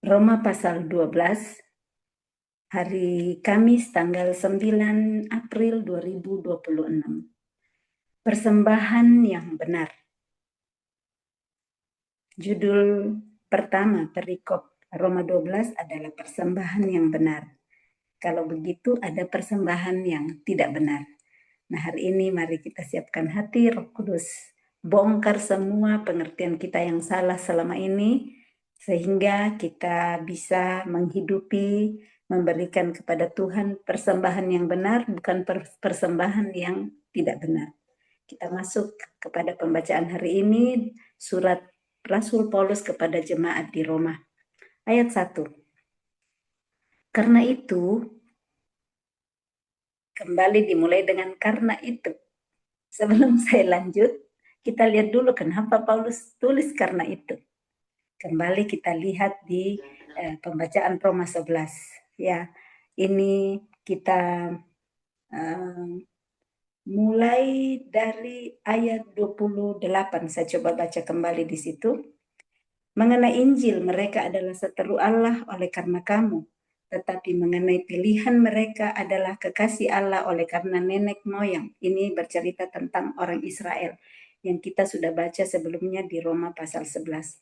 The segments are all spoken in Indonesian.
Roma pasal 12, hari Kamis tanggal 9 April 2026. Persembahan yang benar. Judul pertama perikop Roma 12 adalah persembahan yang benar. Kalau begitu ada persembahan yang tidak benar. Nah, hari ini mari kita siapkan hati, Roh Kudus bongkar semua pengertian kita yang salah selama ini, sehingga kita bisa menghidupi, memberikan kepada Tuhan persembahan yang benar, bukan persembahan yang tidak benar. Kita masuk kepada pembacaan hari ini, surat Rasul Paulus kepada jemaat di Roma. Ayat 1. Karena itu, kembali dimulai dengan karena itu. Sebelum saya lanjut, kita lihat dulu kenapa Paulus tulis karena itu. Kembali kita lihat di pembacaan Roma 11. Ya, ini kita mulai dari ayat 28. Saya coba baca kembali di situ. Mengenai Injil, mereka adalah seteru Allah oleh karena kamu. Tetapi mengenai pilihan mereka adalah kekasih Allah oleh karena nenek moyang. Ini bercerita tentang orang Israel yang kita sudah baca sebelumnya di Roma pasal 11.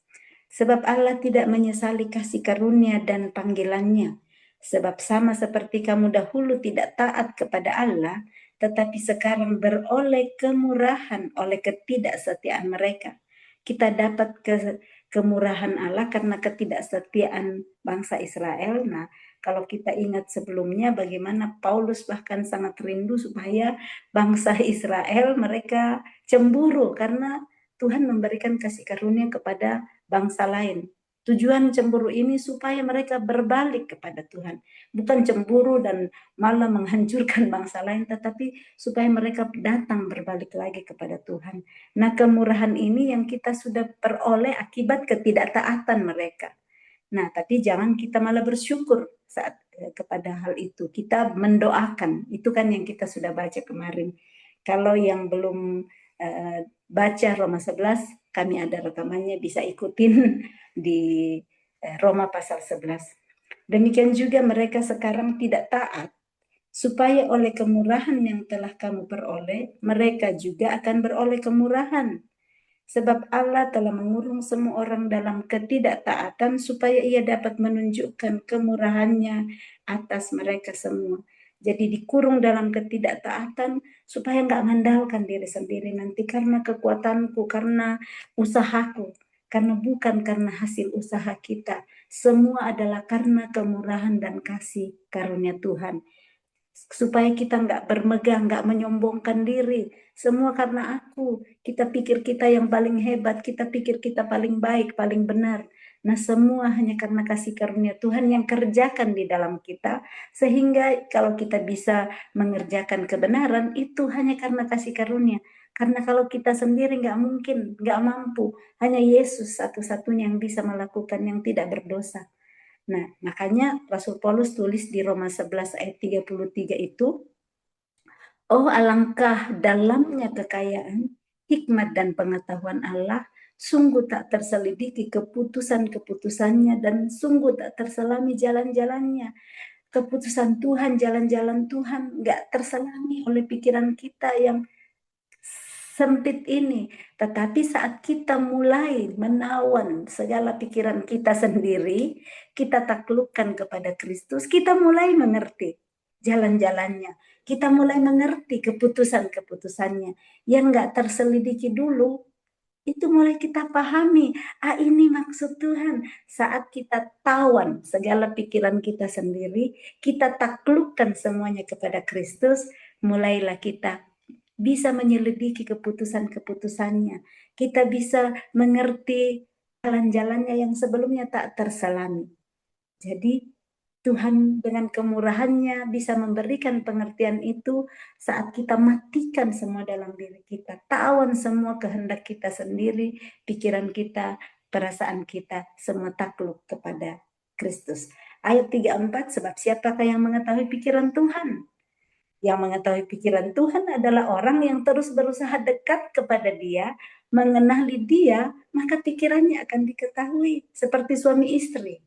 Sebab Allah tidak menyesali kasih karunia dan panggilannya. Sebab sama seperti kamu dahulu tidak taat kepada Allah, tetapi sekarang beroleh kemurahan oleh ketidaksetiaan mereka. Kita dapat kemurahan Allah karena ketidaksetiaan bangsa Israel. Nah, kalau kita ingat sebelumnya bagaimana Paulus bahkan sangat rindu supaya bangsa Israel mereka cemburu karena Tuhan memberikan kasih karunia kepada bangsa lain. Tujuan cemburu ini supaya mereka berbalik kepada Tuhan. Bukan cemburu dan malah menghancurkan bangsa lain, tetapi supaya mereka datang berbalik lagi kepada Tuhan. Nah, kemurahan ini yang kita sudah peroleh akibat ketidaktaatan mereka. Nah, tapi jangan kita malah bersyukur saat kepada hal itu. Kita mendoakan. Itu kan yang kita sudah baca kemarin. Kalau yang belum baca Roma 11, kami ada rekamannya, bisa ikutin di Roma pasal 11. Demikian juga mereka sekarang tidak taat, supaya oleh kemurahan yang telah kamu peroleh, mereka juga akan beroleh kemurahan. Sebab Allah telah mengurung semua orang dalam ketidaktaatan supaya ia dapat menunjukkan kemurahannya atas mereka semua. Jadi dikurung dalam ketidaktaatan supaya nggak mengandalkan diri sendiri nanti karena kekuatanku, karena usahaku, karena bukan karena hasil usaha kita. Semua adalah karena kemurahan dan kasih karunia Tuhan. Supaya kita nggak bermegah, nggak menyombongkan diri. Semua karena aku. Kita pikir kita yang paling hebat, kita pikir kita paling baik, paling benar. Nah, semua hanya karena kasih karunia Tuhan yang kerjakan di dalam kita. Sehingga kalau kita bisa mengerjakan kebenaran, itu hanya karena kasih karunia. Karena kalau kita sendiri nggak mungkin, nggak mampu. Hanya Yesus satu-satunya yang bisa melakukan yang tidak berdosa. Nah, makanya Rasul Paulus tulis di Roma 11 ayat 33 itu, oh alangkah dalamnya kekayaan, hikmat dan pengetahuan Allah, sungguh tak terselidiki keputusan-keputusannya dan sungguh tak terselami jalan-jalannya. Keputusan Tuhan, jalan-jalan Tuhan nggak terselami oleh pikiran kita yang sempit ini. Tetapi saat kita mulai menawan segala pikiran kita sendiri, kita taklukkan kepada Kristus, kita mulai mengerti jalan-jalannya. Kita mulai mengerti keputusan-keputusannya yang nggak terselidiki dulu. Itu mulai kita pahami, ini maksud Tuhan. Saat kita tawan segala pikiran kita sendiri, kita taklukkan semuanya kepada Kristus, mulailah kita bisa menyelidiki keputusan-keputusannya. Kita bisa mengerti jalan-jalannya yang sebelumnya tak terselami. Jadi Tuhan dengan kemurahannya bisa memberikan pengertian itu saat kita matikan semua dalam diri kita. Tawan semua kehendak kita sendiri, pikiran kita, perasaan kita, semua takluk kepada Kristus. Ayat 34, sebab siapakah yang mengetahui pikiran Tuhan? Yang mengetahui pikiran Tuhan adalah orang yang terus berusaha dekat kepada Dia, mengenali Dia, maka pikirannya akan diketahui seperti suami istri.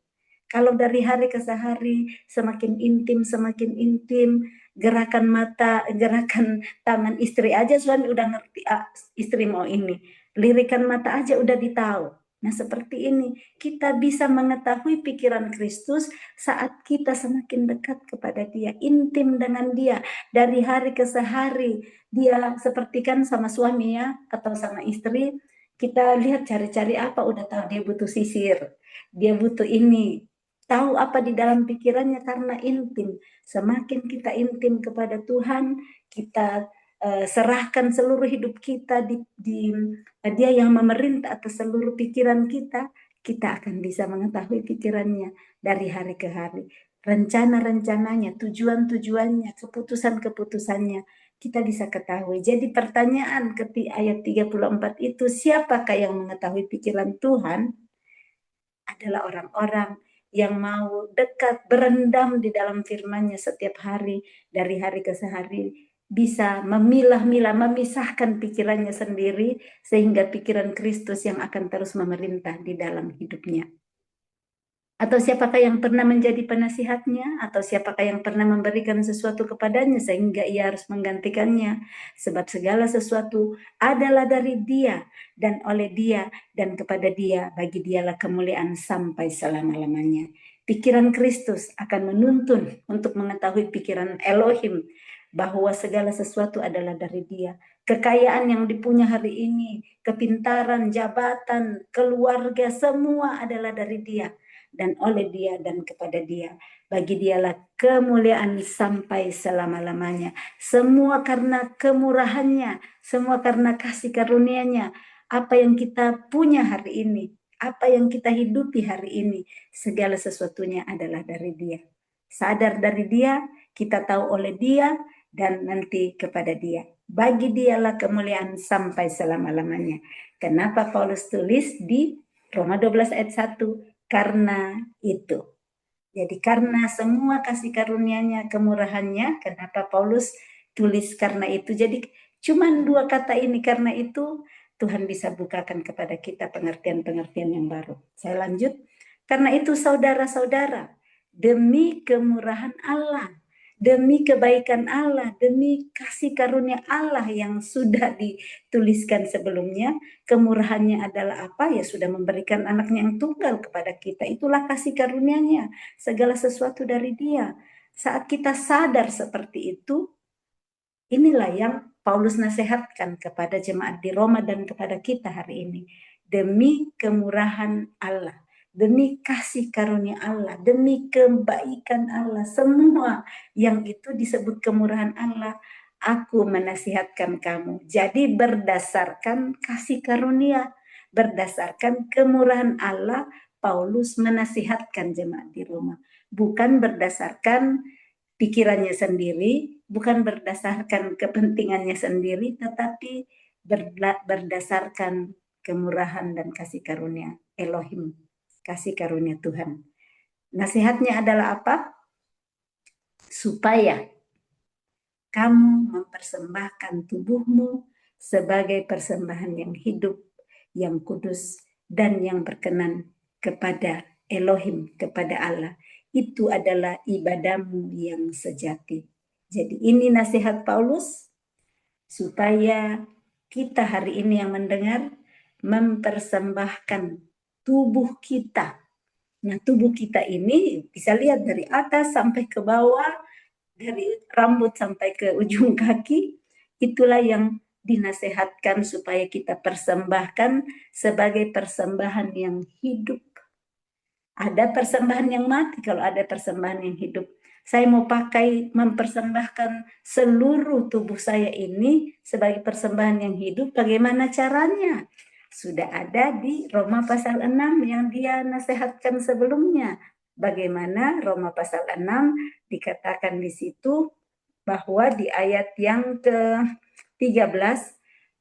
Kalau dari hari ke hari semakin intim, gerakan mata, gerakan tangan istri aja suami udah ngerti, istri mau ini. Lirikan mata aja udah ditahu. Nah, seperti ini kita bisa mengetahui pikiran Kristus saat kita semakin dekat kepada Dia, intim dengan Dia dari hari ke hari. Dia seperti kan sama suami ya, atau sama istri, kita lihat cari-cari apa, udah tahu dia butuh sisir, dia butuh ini, tahu apa di dalam pikirannya karena intim. Semakin kita intim kepada Tuhan, kita serahkan seluruh hidup kita di Dia yang memerintah atas seluruh pikiran kita akan bisa mengetahui pikirannya dari hari ke hari. Rencana-rencananya, tujuan-tujuannya, keputusan-keputusannya, kita bisa ketahui. Jadi pertanyaan ketika ayat 34 itu, siapakah yang mengetahui pikiran Tuhan? Adalah orang-orang yang mau dekat, berendam di dalam firman-Nya setiap hari, dari hari ke hari, bisa memilah-milah, memisahkan pikirannya sendiri, sehingga pikiran Kristus yang akan terus memerintah di dalam hidupnya. Atau siapakah yang pernah menjadi penasihatnya? Atau siapakah yang pernah memberikan sesuatu kepadanya sehingga ia harus menggantikannya? Sebab segala sesuatu adalah dari Dia dan oleh Dia dan kepada Dia. Bagi Dialah kemuliaan sampai selama-lamanya. Pikiran Kristus akan menuntun untuk mengetahui pikiran Elohim bahwa segala sesuatu adalah dari Dia. Kekayaan yang dipunya hari ini, kepintaran, jabatan, keluarga, semua adalah dari Dia dan oleh Dia dan kepada Dia. Bagi Dialah kemuliaan sampai selama-lamanya. Semua karena kemurahannya, semua karena kasih karunia-Nya. Apa yang kita punya hari ini, apa yang kita hidupi hari ini, segala sesuatunya adalah dari Dia. Sadar dari Dia, kita tahu oleh Dia, dan nanti kepada Dia. Bagi Dialah kemuliaan sampai selama-lamanya. Kenapa Paulus tulis di Roma 12 ayat 1? Karena itu. Jadi karena semua kasih karunia-Nya, kemurahan-Nya, kenapa Paulus tulis karena itu. Jadi cuman dua kata ini, karena itu, Tuhan bisa bukakan kepada kita pengertian-pengertian yang baru. Saya lanjut. Karena itu saudara-saudara, demi kemurahan Allah, demi kebaikan Allah, demi kasih karunia Allah yang sudah dituliskan sebelumnya, kemurahannya adalah apa? Ya sudah memberikan anaknya yang tunggal kepada kita. Itulah kasih karunia-Nya. Segala sesuatu dari Dia. Saat kita sadar seperti itu, inilah yang Paulus nasihatkan kepada jemaat di Roma dan kepada kita hari ini. Demi kemurahan Allah, demi kasih karunia Allah, demi kebaikan Allah, semua yang itu disebut kemurahan Allah, aku menasihatkan kamu. Jadi berdasarkan kasih karunia, berdasarkan kemurahan Allah, Paulus menasihatkan jemaat di Roma. Bukan berdasarkan pikirannya sendiri, bukan berdasarkan kepentingannya sendiri, tetapi berdasarkan kemurahan dan kasih karunia Elohim, kasih karunia Tuhan. Nasihatnya adalah apa? Supaya kamu mempersembahkan tubuhmu sebagai persembahan yang hidup, yang kudus, dan yang berkenan kepada Elohim, kepada Allah. Itu adalah ibadahmu yang sejati. Jadi ini nasihat Paulus supaya kita hari ini yang mendengar mempersembahkan tubuh kita. Nah, tubuh kita ini bisa lihat dari atas sampai ke bawah, dari rambut sampai ke ujung kaki, itulah yang dinasehatkan supaya kita persembahkan sebagai persembahan yang hidup. Ada persembahan yang mati, kalau ada persembahan yang hidup. Saya mau pakai mempersembahkan seluruh tubuh saya ini sebagai persembahan yang hidup, bagaimana caranya? Sudah ada di Roma pasal 6 yang dia nasihatkan sebelumnya. Bagaimana Roma pasal 6 dikatakan di situ bahwa di ayat yang ke-13,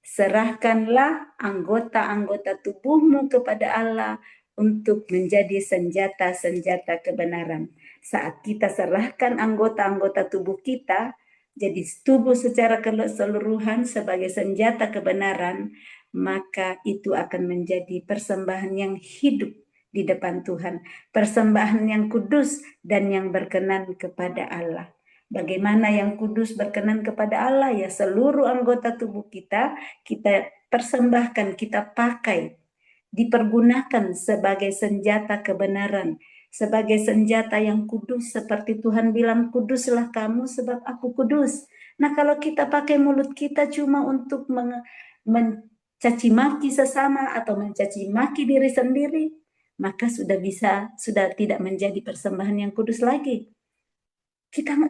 serahkanlah anggota-anggota tubuhmu kepada Allah untuk menjadi senjata-senjata kebenaran. Saat kita serahkan anggota-anggota tubuh kita, jadi tubuh secara keseluruhan sebagai senjata kebenaran, maka itu akan menjadi persembahan yang hidup, di depan Tuhan. Persembahan yang kudus dan yang berkenan kepada Allah. Bagaimana yang kudus berkenan kepada Allah? Ya, seluruh anggota tubuh kita persembahkan, kita pakai, dipergunakan sebagai senjata kebenaran, sebagai senjata yang kudus, seperti Tuhan bilang, kuduslah kamu sebab aku kudus. Nah, kalau kita pakai mulut kita cuma untuk mencaci maki sesama atau mencaci maki diri sendiri, maka sudah tidak menjadi persembahan yang kudus lagi.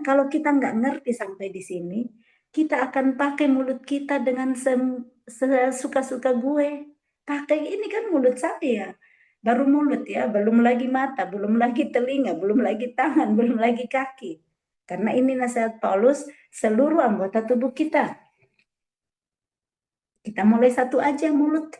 Kalau kita nggak ngerti sampai di sini, kita akan pakai mulut kita dengan sesuka-suka gue. Pakai ini kan mulut saya, baru mulut ya, belum lagi mata, belum lagi telinga, belum lagi tangan, belum lagi kaki. Karena ini nasihat Paulus, seluruh anggota tubuh kita. Kita mulai satu aja, mulut.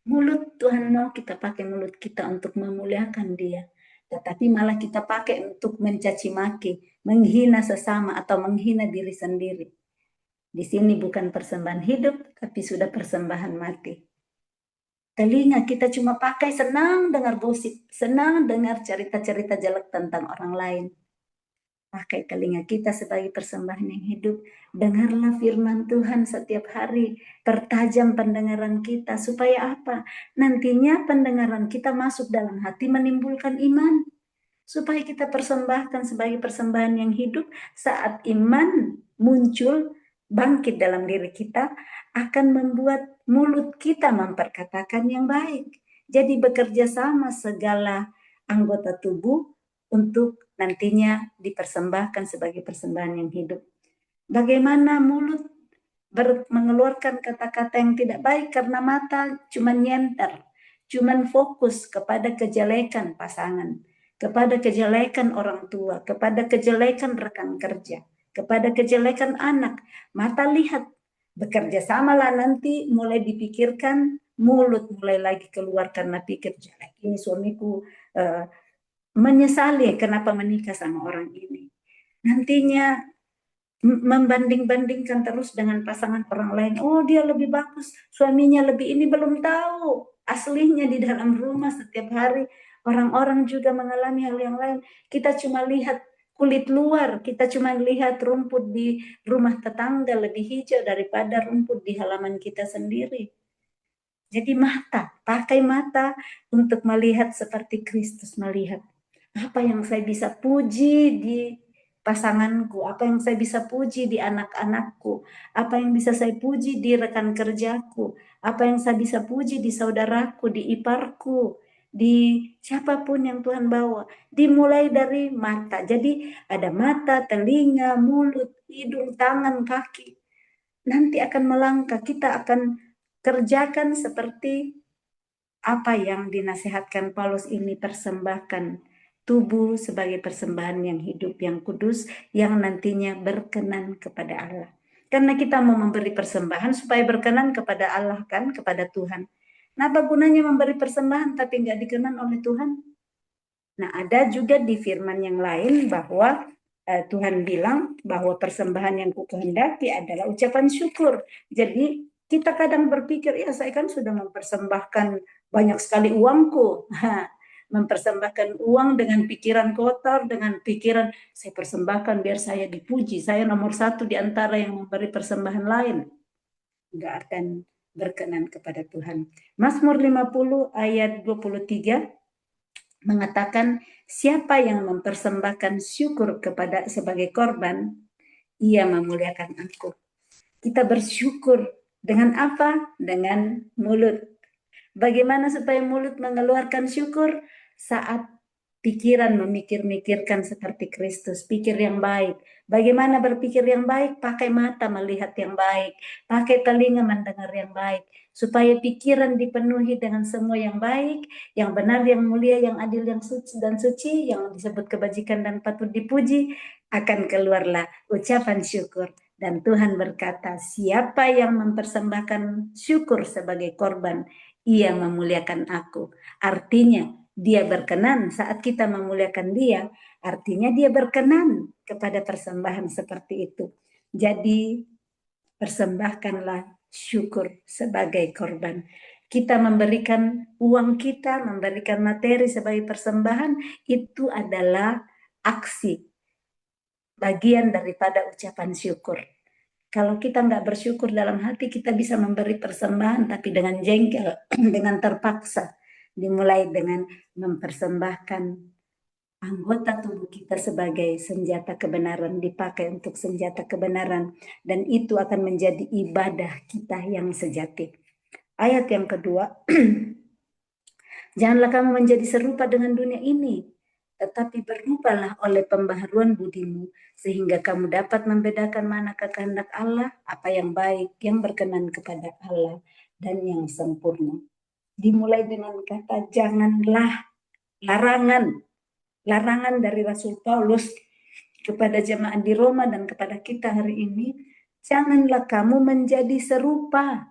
Mulut, Tuhan mau kita pakai mulut kita untuk memuliakan Dia. Tetapi malah kita pakai untuk mencaci maki, menghina sesama atau menghina diri sendiri. Di sini bukan persembahan hidup, tapi sudah persembahan mati. Telinga kita cuma pakai senang dengar gosip, senang dengar cerita-cerita jelek tentang orang lain. Pakai telinga kita sebagai persembahan yang hidup. Dengarlah firman Tuhan setiap hari. Pertajam pendengaran kita. Supaya apa? Nantinya pendengaran kita masuk dalam hati menimbulkan iman. Supaya kita persembahkan sebagai persembahan yang hidup. Saat iman muncul, bangkit dalam diri kita, akan membuat mulut kita memperkatakan yang baik. Jadi bekerja sama segala anggota tubuh untuk nantinya dipersembahkan sebagai persembahan yang hidup. Bagaimana mulut mengeluarkan kata-kata yang tidak baik karena mata cuma nyenter, cuma fokus kepada kejelekan pasangan, kepada kejelekan orang tua, kepada kejelekan rekan kerja, kepada kejelekan anak. Mata lihat, bekerja samalah nanti mulai dipikirkan, mulut mulai lagi keluar karena pikir jelek. Ini suamiku menyesali kenapa menikah sama orang ini. Nantinya membanding-bandingkan terus dengan pasangan orang lain. Oh, dia lebih bagus, suaminya lebih ini, belum tahu. Aslinya di dalam rumah setiap hari orang-orang juga mengalami hal yang lain. Kita cuma lihat kulit luar, kita cuma lihat rumput di rumah tetangga lebih hijau daripada rumput di halaman kita sendiri. Jadi pakai mata untuk melihat seperti Kristus melihat. Apa yang saya bisa puji di pasanganku, apa yang saya bisa puji di anak-anakku, apa yang bisa saya puji di rekan kerjaku, apa yang saya bisa puji di saudaraku, di iparku, di siapapun yang Tuhan bawa. Dimulai dari mata. Jadi ada mata, telinga, mulut, hidung, tangan, kaki. Nanti akan melangkah, kita akan kerjakan seperti apa yang dinasihatkan Paulus ini, persembahkan tubuh sebagai persembahan yang hidup, yang kudus, yang nantinya berkenan kepada Allah. Karena kita mau memberi persembahan supaya berkenan kepada Allah kan, kepada Tuhan. Nah, apa gunanya memberi persembahan tapi nggak dikenan oleh Tuhan? Nah, ada juga di firman yang lain bahwa Tuhan bilang bahwa persembahan yang kukehendaki adalah ucapan syukur. Jadi kita kadang berpikir, ya saya kan sudah mempersembahkan banyak sekali uangku. Mempersembahkan uang dengan pikiran kotor, dengan pikiran saya persembahkan biar saya dipuji. Saya nomor satu di antara yang memberi persembahan lain. Nggak akan berkenan kepada Tuhan. Mazmur 50 ayat 23 mengatakan, siapa yang mempersembahkan syukur kepada sebagai korban, ia memuliakan aku. Kita bersyukur dengan apa? Dengan mulut. Bagaimana supaya mulut mengeluarkan syukur? Saat pikiran memikir-mikirkan seperti Kristus, pikir yang baik. Bagaimana berpikir yang baik? Pakai mata melihat yang baik, pakai telinga mendengar yang baik, supaya pikiran dipenuhi dengan semua yang baik, yang benar, yang mulia, yang adil, yang suci dan suci, yang disebut kebajikan dan patut dipuji, akan keluarlah ucapan syukur. Dan Tuhan berkata, siapa yang mempersembahkan syukur sebagai korban, ia memuliakan aku. Artinya, dia berkenan saat kita memuliakan dia, artinya dia berkenan kepada persembahan seperti itu. Jadi, persembahkanlah syukur sebagai korban. Kita memberikan uang kita, memberikan materi sebagai persembahan, itu adalah aksi, bagian daripada ucapan syukur. Kalau kita nggak bersyukur dalam hati, kita bisa memberi persembahan, tapi dengan jengkel, dengan terpaksa. Dimulai dengan mempersembahkan anggota tubuh kita sebagai senjata kebenaran, dipakai untuk senjata kebenaran, dan itu akan menjadi ibadah kita yang sejati. Ayat yang kedua, janganlah kamu menjadi serupa dengan dunia ini, tetapi berubahlah oleh pembaharuan budimu, sehingga kamu dapat membedakan manakah kehendak Allah, apa yang baik, yang berkenan kepada Allah, dan yang sempurna. Dimulai dengan kata janganlah, larangan. Larangan dari Rasul Paulus kepada jemaat di Roma dan kepada kita hari ini, janganlah kamu menjadi serupa.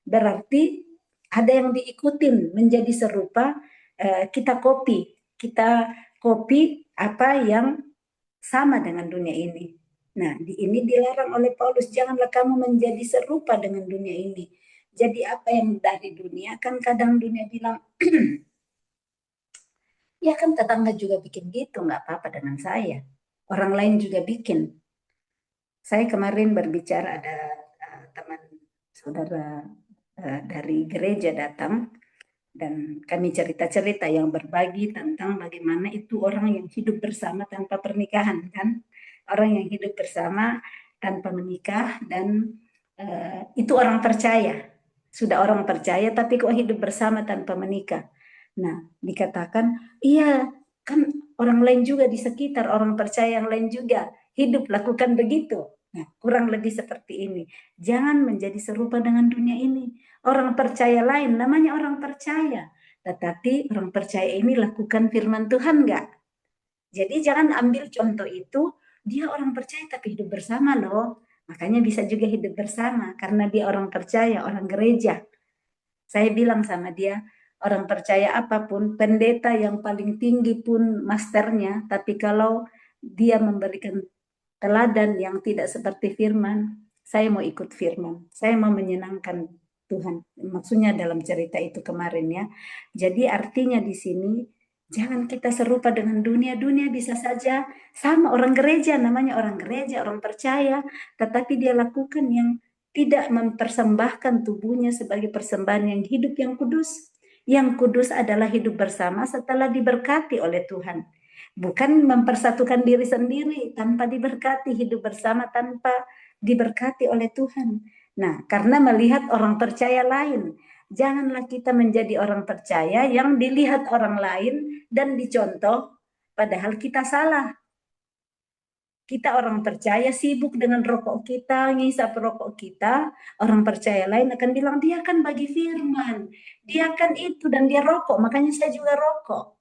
Berarti ada yang diikutin menjadi serupa, kita copy apa yang sama dengan dunia ini. Nah, ini dilarang oleh Paulus, janganlah kamu menjadi serupa dengan dunia ini. Jadi apa yang dari dunia, kan kadang dunia bilang, ya kan tetangga juga bikin gitu, nggak apa-apa dengan saya. Orang lain juga bikin. Saya kemarin berbicara, ada teman saudara dari gereja datang, dan kami cerita-cerita yang berbagi tentang bagaimana itu orang yang hidup bersama tanpa pernikahan, kan? Orang yang hidup bersama tanpa menikah, dan itu orang percaya. Sudah orang percaya tapi kok hidup bersama tanpa menikah. Nah, dikatakan, iya, kan orang lain juga di sekitar, orang percaya yang lain juga hidup lakukan begitu. Nah, kurang lebih seperti ini. Jangan menjadi serupa dengan dunia ini. Orang percaya lain, namanya orang percaya. Tetapi orang percaya ini lakukan firman Tuhan enggak? Jadi jangan ambil contoh itu, dia orang percaya tapi hidup bersama loh. Makanya bisa juga hidup bersama, karena dia orang percaya, orang gereja. Saya bilang sama dia, orang percaya apapun, pendeta yang paling tinggi pun masternya, tapi kalau dia memberikan teladan yang tidak seperti firman, saya mau ikut firman. Saya mau menyenangkan Tuhan. Maksudnya dalam cerita itu kemarin ya. Jadi artinya di sini, jangan kita serupa dengan dunia. Dunia bisa saja sama orang gereja, namanya orang gereja, orang percaya, tetapi dia lakukan yang tidak mempersembahkan tubuhnya sebagai persembahan yang hidup, yang kudus. Yang kudus adalah hidup bersama setelah diberkati oleh Tuhan. Bukan mempersatukan diri sendiri tanpa diberkati, hidup bersama tanpa diberkati oleh Tuhan. Nah, karena melihat orang percaya lain, janganlah kita menjadi orang percaya yang dilihat orang lain dan dicontoh, padahal kita salah. Kita orang percaya sibuk dengan rokok kita, ngisap rokok kita, orang percaya lain akan bilang, dia kan bagi firman, dia kan itu, dan dia rokok, makanya saya juga rokok.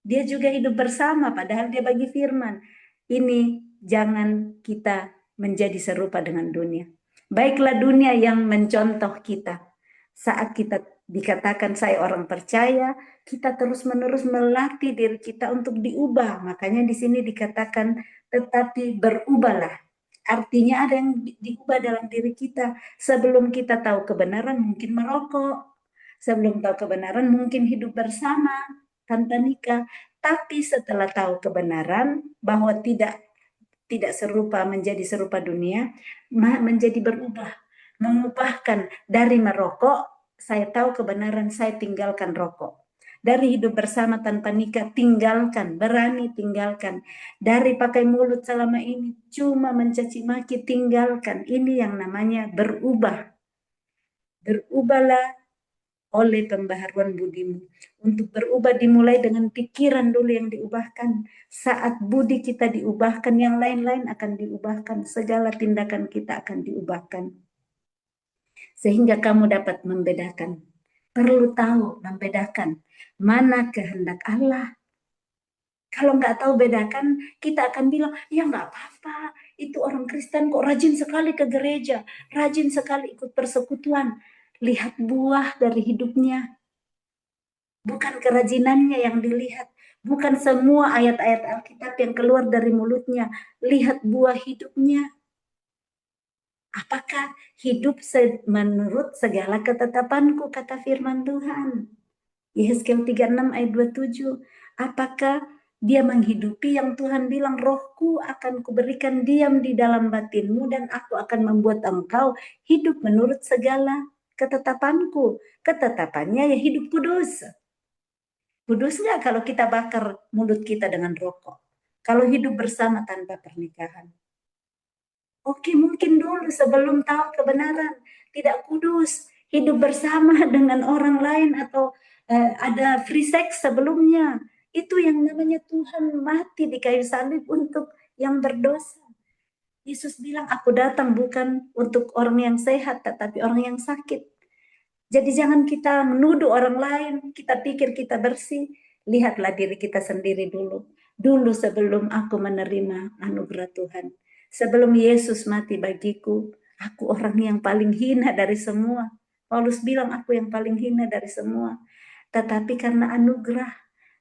Dia juga hidup bersama, padahal dia bagi firman. Ini jangan kita menjadi serupa dengan dunia. Baiklah dunia yang mencontoh kita. Saat kita dikatakan saya orang percaya, kita terus-menerus melatih diri kita untuk diubah. Makanya di sini dikatakan, tetapi berubahlah. Artinya ada yang diubah dalam diri kita. Sebelum kita tahu kebenaran mungkin merokok. Sebelum tahu kebenaran mungkin hidup bersama tanpa nikah. Tapi setelah tahu kebenaran bahwa tidak serupa, menjadi serupa dunia, menjadi berubah, mengubahkan dari merokok, saya tahu kebenaran, saya tinggalkan rokok. Dari hidup bersama tanpa nikah, tinggalkan, berani tinggalkan. Dari pakai mulut selama ini, cuma mencaci maki, tinggalkan. Ini yang namanya berubah. Berubahlah oleh pembaharuan budimu. Untuk berubah dimulai dengan pikiran dulu yang diubahkan. Saat budi kita diubahkan, yang lain-lain akan diubahkan. Segala tindakan kita akan diubahkan. Sehingga kamu dapat membedakan. Perlu tahu membedakan mana kehendak Allah. Kalau nggak tahu bedakan, kita akan bilang, ya nggak apa-apa. Itu orang Kristen kok rajin sekali ke gereja. Rajin sekali ikut persekutuan. Lihat buah dari hidupnya. Bukan kerajinannya yang dilihat. Bukan semua ayat-ayat Alkitab yang keluar dari mulutnya. Lihat buah hidupnya. Apakah hidup menurut segala ketetapanku, kata firman Tuhan. Yehezkiel 36 ayat 27. Apakah dia menghidupi yang Tuhan bilang, rohku akan kuberikan diam di dalam batinmu dan aku akan membuat engkau hidup menurut segala ketetapanku. Ketetapannya ya hidup kudus. Kudus nggak kalau kita bakar mulut kita dengan rokok? Kalau hidup bersama tanpa pernikahan? Oke, mungkin dulu sebelum tahu kebenaran, tidak kudus, hidup bersama dengan orang lain atau ada free sex sebelumnya. Itu yang namanya Tuhan mati di kayu salib untuk yang berdosa. Yesus bilang, aku datang bukan untuk orang yang sehat, tetapi orang yang sakit. Jadi jangan kita menuduh orang lain, kita pikir kita bersih. Lihatlah diri kita sendiri dulu. Dulu sebelum aku menerima anugerah Tuhan. Sebelum Yesus mati bagiku, aku orang yang paling hina dari semua. Paulus bilang aku yang paling hina dari semua. Tetapi karena anugerah,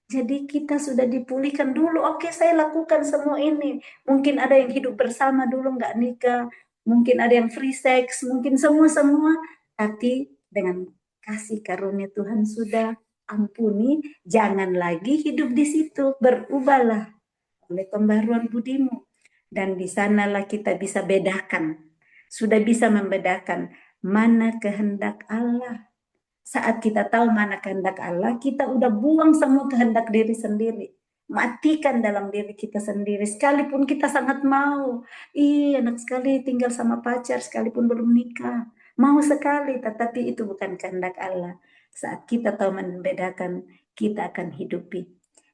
jadi kita sudah dipulihkan dulu. Oke, saya lakukan semua ini. Mungkin ada yang hidup bersama dulu nggak nikah. Mungkin ada yang free sex. Mungkin semua-semua. Tapi dengan kasih karunia Tuhan sudah ampuni. Jangan lagi hidup di situ. Berubahlah oleh pembaruan budimu. Dan di sanalah kita bisa bedakan. Sudah bisa membedakan mana kehendak Allah. Saat kita tahu mana kehendak Allah, kita udah buang semua kehendak diri sendiri. Matikan dalam diri kita sendiri. Sekalipun kita sangat mau. Ih, enak sekali tinggal sama pacar sekalipun belum nikah. Mau sekali, tetapi itu bukan kehendak Allah. Saat kita tahu membedakan, kita akan hidupi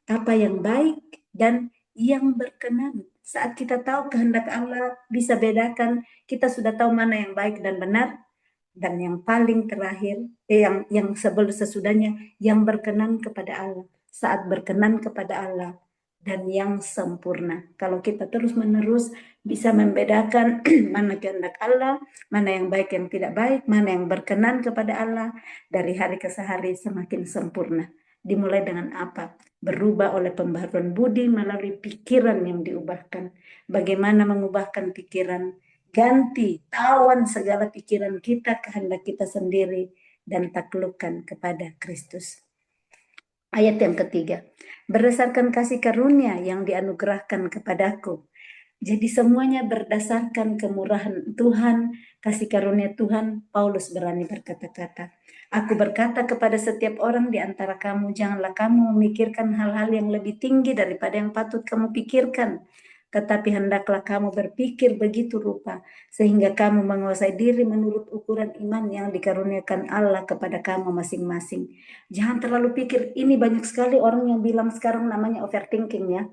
apa yang baik dan yang berkenan. Saat kita tahu kehendak Allah, bisa bedakan, kita sudah tahu mana yang baik dan benar, dan yang paling terakhir yang sebelum sesudahnya yang berkenan kepada Allah. Saat berkenan kepada Allah dan yang sempurna. Kalau kita terus menerus bisa membedakan mana kehendak Allah, mana yang baik yang tidak baik, mana yang berkenan kepada Allah, dari hari ke hari semakin sempurna. Dimulai dengan apa? Berubah oleh pembaharuan budi melalui pikiran yang diubahkan. Bagaimana mengubahkan pikiran? Ganti, tawan segala pikiran kita, kehendak kita sendiri, dan taklukkan kepada Kristus. Ayat yang ketiga, berdasarkan kasih karunia yang dianugerahkan kepadaku. Jadi semuanya berdasarkan kemurahan Tuhan, kasih karunia Tuhan. Paulus berani berkata-kata, aku berkata kepada setiap orang di antara kamu, janganlah kamu memikirkan hal-hal yang lebih tinggi daripada yang patut kamu pikirkan. Tetapi hendaklah kamu berpikir begitu rupa, sehingga kamu menguasai diri menurut ukuran iman yang dikaruniakan Allah kepada kamu masing-masing. Jangan terlalu pikir, ini banyak sekali orang yang bilang sekarang namanya overthinking ya.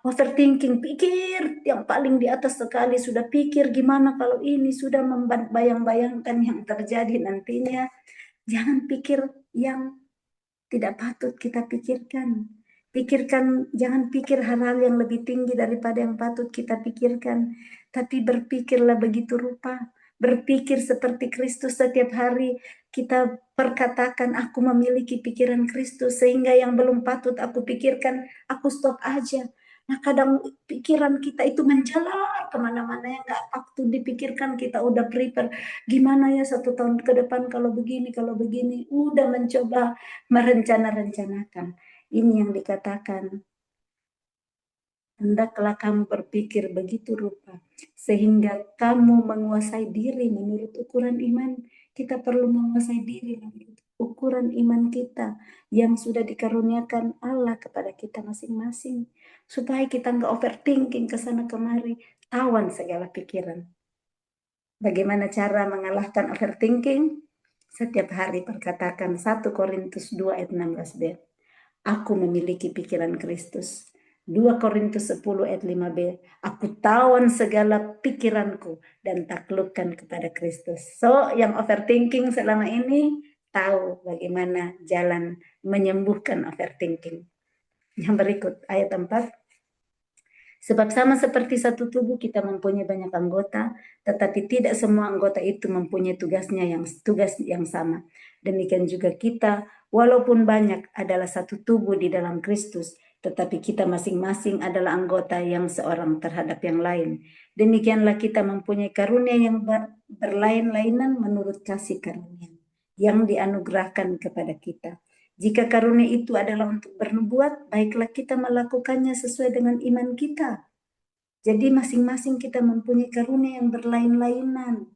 Overthinking, pikir yang paling di atas sekali, sudah pikir gimana kalau ini, sudah membayang-bayangkan yang terjadi nantinya. Jangan pikir yang tidak patut kita pikirkan. Pikirkan, jangan pikir hal-hal yang lebih tinggi daripada yang patut kita pikirkan. Tapi berpikirlah begitu rupa. Berpikir seperti Kristus setiap hari. Kita perkatakan, aku memiliki pikiran Kristus. Sehingga yang belum patut aku pikirkan, aku stop aja. Nah kadang pikiran kita itu menjalar kemana-mana yang gak waktu dipikirkan, kita udah prepare. Gimana ya 1 tahun ke depan kalau begini. Udah mencoba merencana-rencanakan. Ini yang dikatakan, hendaklah kamu berpikir begitu rupa, sehingga kamu menguasai diri menurut ukuran iman. Kita perlu menguasai diri menurut ukuran iman kita yang sudah dikaruniakan Allah kepada kita masing-masing. Supaya kita nggak overthinking ke sana kemari, tawan segala pikiran. Bagaimana cara mengalahkan overthinking? Setiap hari perkatakan 1 Korintus 2 ayat 16b. Aku memiliki pikiran Kristus. 2 Korintus 10 ayat 5b. Aku tawan segala pikiranku dan taklukkan kepada Kristus. So, yang overthinking selama ini tahu bagaimana jalan menyembuhkan overthinking. Yang berikut, ayat 4. Sebab sama seperti satu tubuh kita mempunyai banyak anggota, tetapi tidak semua anggota itu mempunyai tugas yang sama. Demikian juga kita, walaupun banyak adalah satu tubuh di dalam Kristus, tetapi kita masing-masing adalah anggota yang seorang terhadap yang lain. Demikianlah kita mempunyai karunia yang berlain-lainan menurut kasih karunia yang dianugerahkan kepada kita. Jika karunia itu adalah untuk bernubuat, baiklah kita melakukannya sesuai dengan iman kita. Jadi masing-masing kita mempunyai karunia yang berlain-lainan,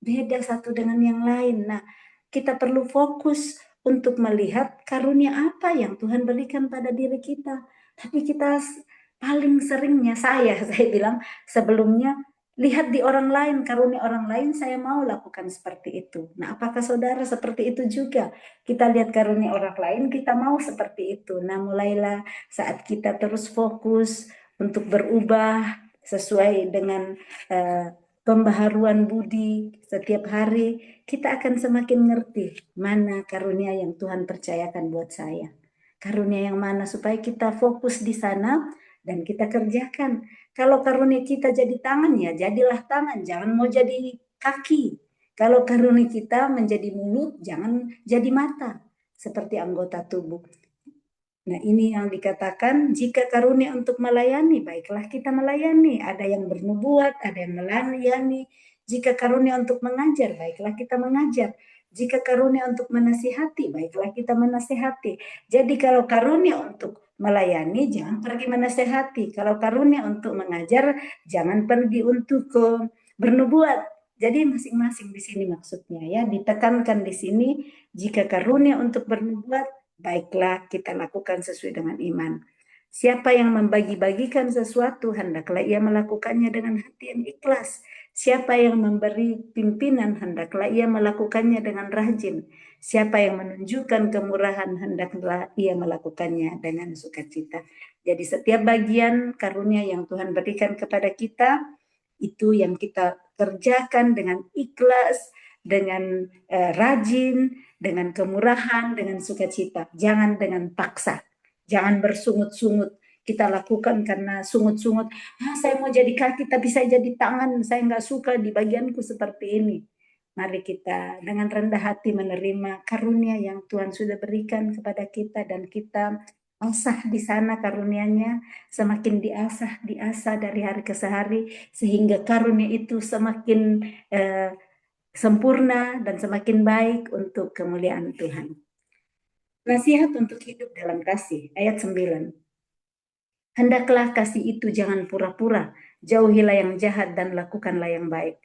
beda satu dengan yang lain. Nah, kita perlu fokus untuk melihat karunia apa yang Tuhan berikan pada diri kita. Tapi kita paling seringnya saya bilang sebelumnya, lihat di orang lain, karunia orang lain, saya mau lakukan seperti itu. Nah, apakah saudara seperti itu juga? Kita lihat karunia orang lain, kita mau seperti itu. Nah, mulailah saat kita terus fokus untuk berubah sesuai dengan pembaharuan budi setiap hari, kita akan semakin ngerti mana karunia yang Tuhan percayakan buat saya. Karunia yang mana supaya kita fokus di sana dan kita kerjakan. Kalau karunia kita jadi tangan, ya jadilah tangan, jangan mau jadi kaki. Kalau karunia kita menjadi mulut, jangan jadi mata, seperti anggota tubuh. Nah, ini yang dikatakan jika karunia untuk melayani, baiklah kita melayani. Ada yang bernubuat, ada yang melayani. Jika karunia untuk mengajar, baiklah kita mengajar. Jika karunia untuk menasihati, baiklah kita menasihati. Jadi kalau karunia untuk melayani, jangan pergi menasihati. Kalau karunia untuk mengajar, jangan pergi untuk bernubuat. Jadi masing-masing di sini maksudnya ya, ditekankan di sini jika karunia untuk bernubuat, baiklah kita lakukan sesuai dengan iman. Siapa yang membagi-bagikan sesuatu, hendaklah ia melakukannya dengan hati yang ikhlas. Siapa yang memberi pimpinan, hendaklah ia melakukannya dengan rajin. Siapa yang menunjukkan kemurahan, hendaklah ia melakukannya dengan sukacita. Jadi setiap bagian karunia yang Tuhan berikan kepada kita, itu yang kita kerjakan dengan ikhlas, dengan rajin, dengan kemurahan, dengan sukacita. Jangan dengan paksa. Jangan bersungut-sungut. Kita lakukan karena sungut-sungut. Saya mau jadi kaki tapi saya jadi tangan. Saya nggak suka di bagianku seperti ini. Mari kita dengan rendah hati menerima karunia yang Tuhan sudah berikan kepada kita dan kita asah di sana karunianya, semakin diasah dari hari ke hari, sehingga karunia itu semakin sempurna dan semakin baik untuk kemuliaan Tuhan. Nasihat untuk hidup dalam kasih, ayat 9. Hendaklah kasih itu jangan pura-pura, jauhilah yang jahat dan lakukanlah yang baik.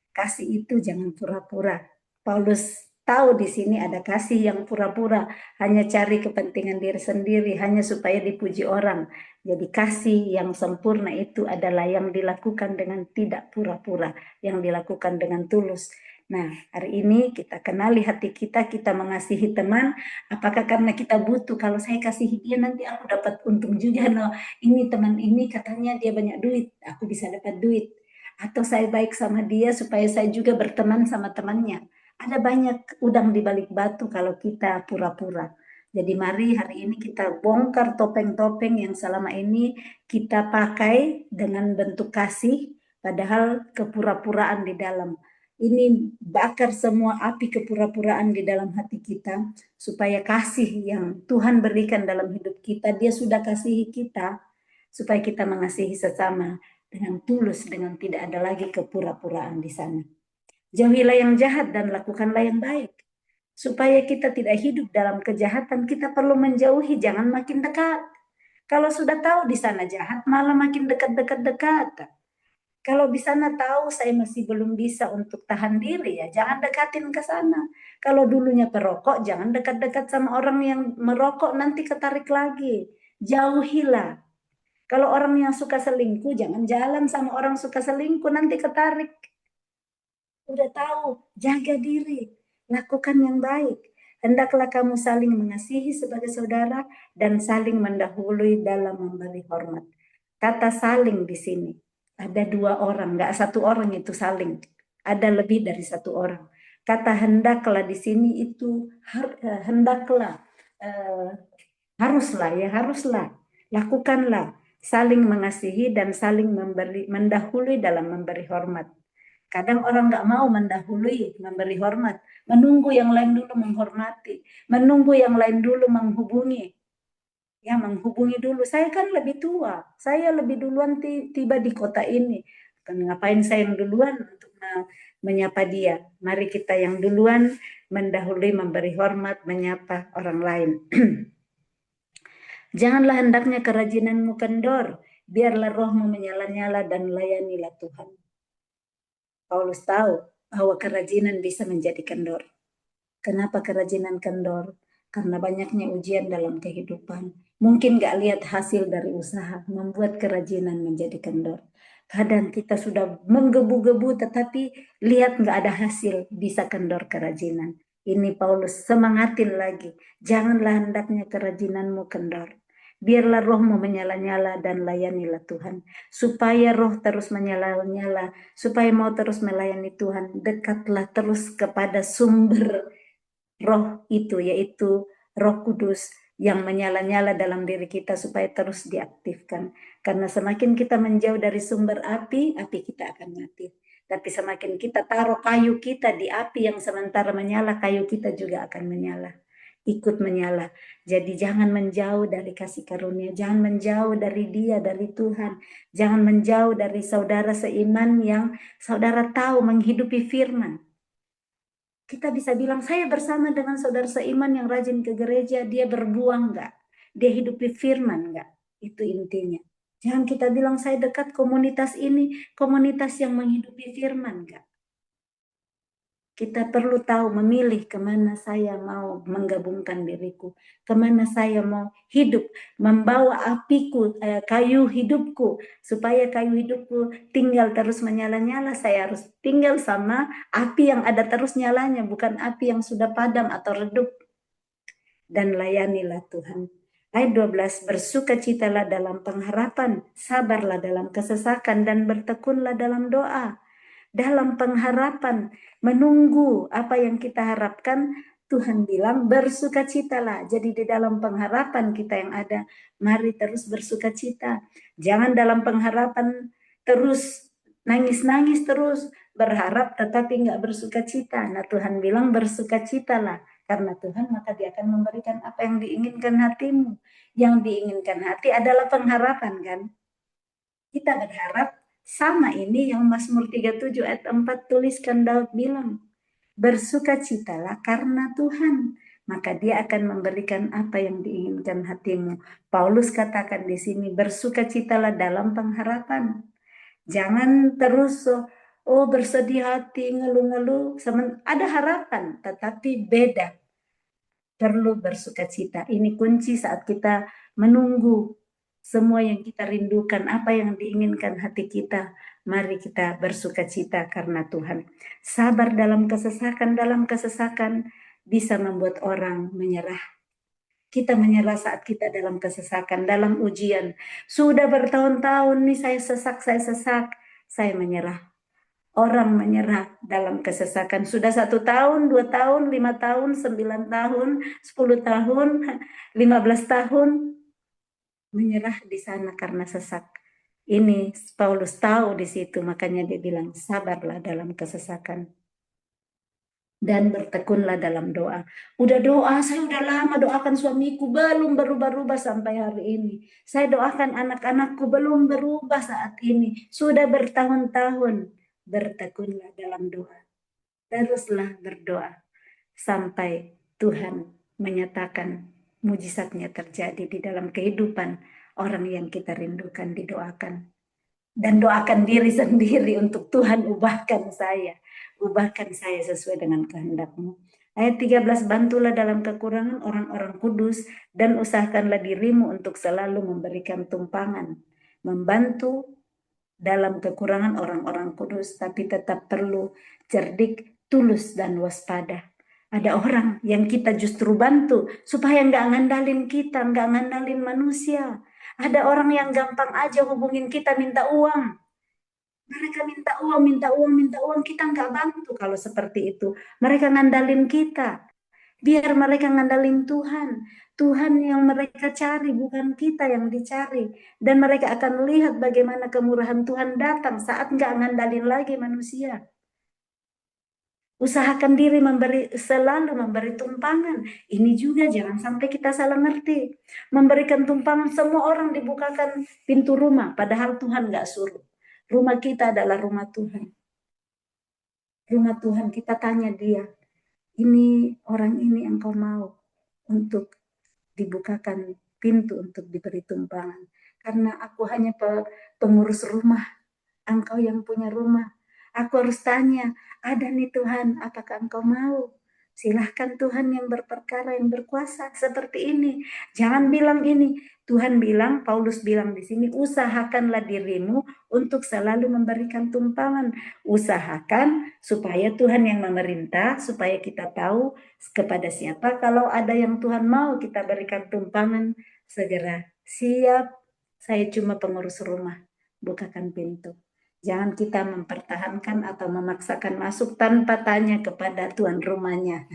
Kasih itu jangan pura-pura. Paulus tahu di sini ada kasih yang pura-pura, hanya cari kepentingan diri sendiri, hanya supaya dipuji orang. Jadi kasih yang sempurna itu adalah yang dilakukan dengan tidak pura-pura, yang dilakukan dengan tulus. Nah, hari ini kita kenali hati kita, kita mengasihi teman, apakah karena kita butuh, kalau saya kasih dia nanti aku dapat untung juga, no. Ini teman ini katanya dia banyak duit, aku bisa dapat duit. Atau saya baik sama dia supaya saya juga berteman sama temannya. Ada banyak udang di balik batu kalau kita pura-pura. Jadi mari hari ini kita bongkar topeng-topeng yang selama ini kita pakai dengan bentuk kasih, padahal kepura-puraan di dalam. Ini bakar semua api kepura-puraan di dalam hati kita, supaya kasih yang Tuhan berikan dalam hidup kita, dia sudah kasihi kita, supaya kita mengasihi sesama dengan tulus, dengan tidak ada lagi kepura-puraan di sana. Jauhilah yang jahat dan lakukanlah yang baik. Supaya kita tidak hidup dalam kejahatan, kita perlu menjauhi, jangan makin dekat. Kalau sudah tahu di sana jahat, malah makin dekat-dekat-dekat. Kalau di sana tahu saya masih belum bisa untuk tahan diri, ya jangan dekatin ke sana. Kalau dulunya perokok, jangan dekat-dekat sama orang yang merokok, nanti ketarik lagi. Jauhilah. Kalau orang yang suka selingkuh, jangan jalan sama orang suka selingkuh, nanti ketarik. Udah tahu, jaga diri, lakukan yang baik. Hendaklah kamu saling mengasihi sebagai saudara dan saling mendahului dalam memberi hormat. Kata saling di sini, ada dua orang, nggak satu orang itu saling. Ada lebih dari satu orang. Kata hendaklah di sini itu hendaklah, haruslah ya, haruslah, lakukanlah, saling mengasihi dan saling mendahului dalam memberi hormat. Kadang orang nggak mau mendahului, memberi hormat, menunggu yang lain dulu menghormati, menunggu yang lain dulu menghubungi. Ya, menghubungi dulu. Saya kan lebih tua. Saya lebih duluan tiba di kota ini. Kan ngapain saya yang duluan untuk menyapa dia? Mari kita yang duluan mendahului, memberi hormat, menyapa orang lain. Janganlah hendaknya kerajinanmu kendor. Biarlah rohmu menyala-nyala dan layanilah Tuhan. Paulus tahu bahwa kerajinan bisa menjadi kendor. Kenapa kerajinan kendor? Karena banyaknya ujian dalam kehidupan. Mungkin gak lihat hasil dari usaha, membuat kerajinan menjadi kendor. Kadang kita sudah menggebu-gebu tetapi lihat gak ada hasil, bisa kendor kerajinan. Ini Paulus semangatin lagi. Janganlah hendaknya kerajinanmu kendor. Biarlah rohmu menyala-nyala dan layanilah Tuhan. Supaya roh terus menyala-nyala, supaya mau terus melayani Tuhan, dekatlah terus kepada sumber roh itu, yaitu Roh Kudus yang menyala-nyala dalam diri kita supaya terus diaktifkan. Karena semakin kita menjauh dari sumber api, api kita akan mati. Tapi semakin kita taruh kayu kita di api yang sementara menyala, kayu kita juga akan menyala. Ikut menyala. Jadi jangan menjauh dari kasih karunia. Jangan menjauh dari dia, dari Tuhan. Jangan menjauh dari saudara seiman yang saudara tahu menghidupi firman. Kita bisa bilang, saya bersama dengan saudara seiman yang rajin ke gereja, dia berbuang enggak? Dia hidupi firman enggak? Itu intinya. Jangan kita bilang, saya dekat komunitas ini, komunitas yang menghidupi firman enggak? Kita perlu tahu memilih kemana saya mau menggabungkan diriku, kemana saya mau hidup, membawa apiku, kayu hidupku, supaya kayu hidupku tinggal terus menyala-nyala. Saya harus tinggal sama api yang ada terus nyalanya, bukan api yang sudah padam atau redup. Dan layanilah Tuhan. Ayat 12, bersukacitalah dalam pengharapan, sabarlah dalam kesesakan, dan bertekunlah dalam doa. Dalam pengharapan, menunggu apa yang kita harapkan, Tuhan bilang bersukacitalah. Jadi di dalam pengharapan kita yang ada, mari terus bersukacita. Jangan dalam pengharapan terus nangis-nangis terus, berharap tetapi nggak bersukacita. Nah Tuhan bilang bersukacitalah. Karena Tuhan maka dia akan memberikan apa yang diinginkan hatimu. Yang diinginkan hati adalah pengharapan kan. Kita berharap sama ini yang Mazmur 37 ayat 4 tuliskan Daud bilang. Bersukacitalah karena Tuhan. Maka dia akan memberikan apa yang diinginkan hatimu. Paulus katakan di sini bersukacitalah dalam pengharapan. Jangan terus bersedih hati, ngeluh-ngeluh. Ada harapan tetapi beda. Perlu bersukacita. Ini kunci saat kita menunggu semua yang kita rindukan, apa yang diinginkan hati kita. Mari kita bersukacita karena Tuhan. Sabar dalam kesesakan bisa membuat orang menyerah. Kita menyerah saat kita dalam kesesakan, dalam ujian. Sudah bertahun-tahun nih saya sesak, saya menyerah. Orang menyerah dalam kesesakan. Sudah 1 tahun, 2 tahun, 5 tahun, 9 tahun, 10 tahun, 15 tahun. Menyerah di sana karena sesak. Ini Paulus tahu di situ, makanya dia bilang sabarlah dalam kesesakan. Dan bertekunlah dalam doa. Udah doa, saya udah lama doakan suamiku, belum berubah-ubah sampai hari ini. Saya doakan anak-anakku, belum berubah saat ini. Sudah bertahun-tahun. Bertekunlah dalam doa. Teruslah berdoa sampai Tuhan menyatakan mujizatnya terjadi di dalam kehidupan orang yang kita rindukan didoakan. Dan doakan diri sendiri untuk Tuhan ubahkan saya. Ubahkan saya sesuai dengan kehendak-Mu. Ayat 13, bantulah dalam kekurangan orang-orang kudus dan usahakanlah dirimu untuk selalu memberikan tumpangan. Membantu dalam kekurangan orang-orang kudus, tapi tetap perlu cerdik, tulus, dan waspada. Ada orang yang kita justru bantu supaya nggak ngandalin kita, nggak ngandalin manusia. Ada orang yang gampang aja hubungin kita minta uang. Mereka minta uang, minta uang, minta uang. Kita nggak bantu kalau seperti itu. Mereka ngandalin kita. Biar mereka ngandalin Tuhan. Tuhan yang mereka cari, bukan kita yang dicari. Dan mereka akan lihat bagaimana kemurahan Tuhan datang saat nggak ngandalin lagi manusia. Usahakan diri selalu memberi tumpangan. Ini juga jangan sampai kita salah ngerti. Memberikan tumpangan, semua orang dibukakan pintu rumah, padahal Tuhan nggak suruh. Rumah kita adalah rumah Tuhan. Rumah Tuhan, kita tanya dia, ini orang ini engkau mau untuk dibukakan pintu untuk diberi tumpangan. Karena aku hanya pengurus rumah, engkau yang punya rumah. Aku harus tanya, ada nih Tuhan, apakah engkau mau? Silahkan Tuhan yang berperkara, yang berkuasa seperti ini. Jangan bilang ini. Tuhan bilang, Paulus bilang di sini, usahakanlah dirimu untuk selalu memberikan tumpangan. Usahakan supaya Tuhan yang memerintah, supaya kita tahu kepada siapa. Kalau ada yang Tuhan mau kita berikan tumpangan, segera siap. Saya cuma pengurus rumah, bukakan pintu. Jangan kita mempertahankan atau memaksakan masuk tanpa tanya kepada tuan rumahnya.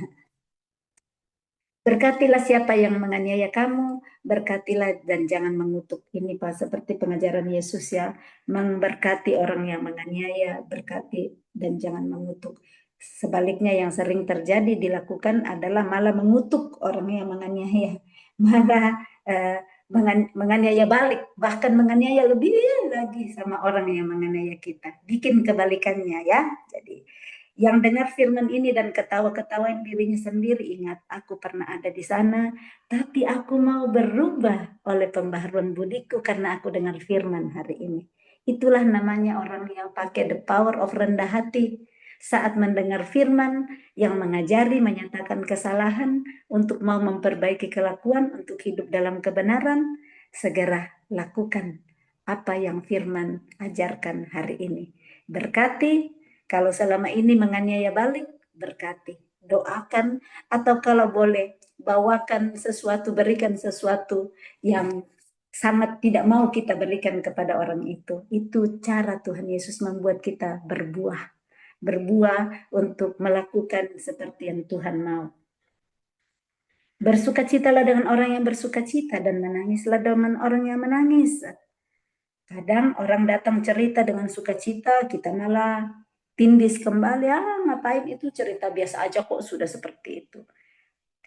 Berkatilah siapa yang menganiaya kamu, berkatilah dan jangan mengutuk. Ini Pak, seperti pengajaran Yesus ya, memberkati orang yang menganiaya, berkati dan jangan mengutuk. Sebaliknya yang sering terjadi dilakukan adalah malah mengutuk orang yang menganiaya, malah menganiaya balik, bahkan menganiaya lebih lagi sama orang yang menganiaya kita. Bikin kebalikannya ya. Jadi yang dengar firman ini dan ketawa-ketawain dirinya sendiri, ingat, aku pernah ada di sana, tapi aku mau berubah oleh pembaharuan budiku karena aku dengar firman hari ini. Itulah namanya orang yang pakai the power of rendah hati. Saat mendengar firman yang mengajari, menyatakan kesalahan, untuk mau memperbaiki kelakuan, untuk hidup dalam kebenaran, segera lakukan apa yang firman ajarkan hari ini. Berkati. Kalau selama ini menganiaya balik, berkati, doakan, atau kalau boleh bawakan sesuatu, berikan sesuatu yang sangat tidak mau kita berikan kepada orang itu. Itu cara Tuhan Yesus membuat kita berbuah. Berbuah untuk melakukan seperti yang Tuhan mau. Bersukacitalah dengan orang yang bersukacita dan menangislah dengan orang yang menangis. Kadang orang datang cerita dengan sukacita, kita malah tindis kembali, ngapain itu cerita biasa aja kok sudah seperti itu.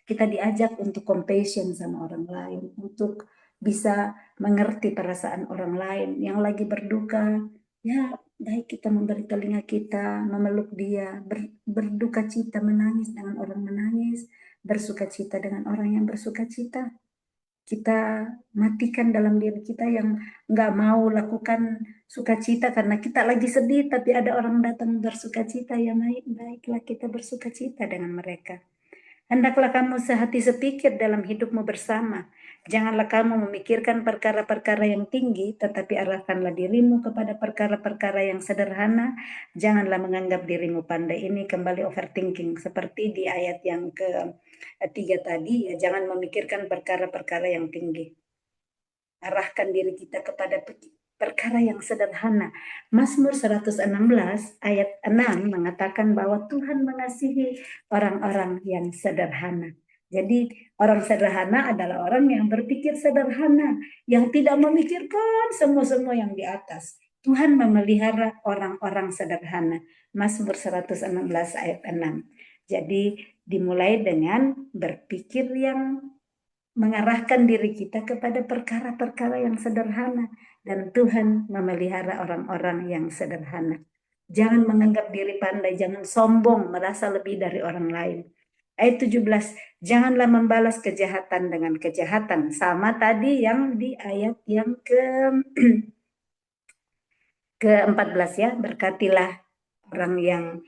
Kita diajak untuk compassion sama orang lain, untuk bisa mengerti perasaan orang lain yang lagi berduka. Ya, baik kita memberi telinga kita, memeluk dia, berduka cita, menangis dengan orang menangis, bersuka cita dengan orang yang bersuka cita. Kita matikan dalam diri kita yang nggak mau lakukan sukacita karena kita lagi sedih, tapi ada orang datang bersukacita, ya baiklah kita bersukacita dengan mereka. Hendaklah kamu sehati sepikir dalam hidupmu bersama. Janganlah kamu memikirkan perkara-perkara yang tinggi, tetapi arahkanlah dirimu kepada perkara-perkara yang sederhana. Janganlah menganggap dirimu pandai. Ini kembali overthinking, seperti di ayat yang ketiga tadi, ya, jangan memikirkan perkara-perkara yang tinggi. Arahkan diri kita kepada perkara yang sederhana. Mazmur 116 ayat 6 mengatakan bahwa Tuhan mengasihi orang-orang yang sederhana. Jadi orang sederhana adalah orang yang berpikir sederhana, yang tidak memikirkan semua-semua yang di atas. Tuhan memelihara orang-orang sederhana. Mazmur 116 ayat 6. Jadi dimulai dengan berpikir yang mengarahkan diri kita kepada perkara-perkara yang sederhana, dan Tuhan memelihara orang-orang yang sederhana. Jangan menganggap diri pandai, jangan sombong merasa lebih dari orang lain. Ayat 17, janganlah membalas kejahatan dengan kejahatan. Sama tadi yang di ayat yang ke-14 ya, berkatilah orang yang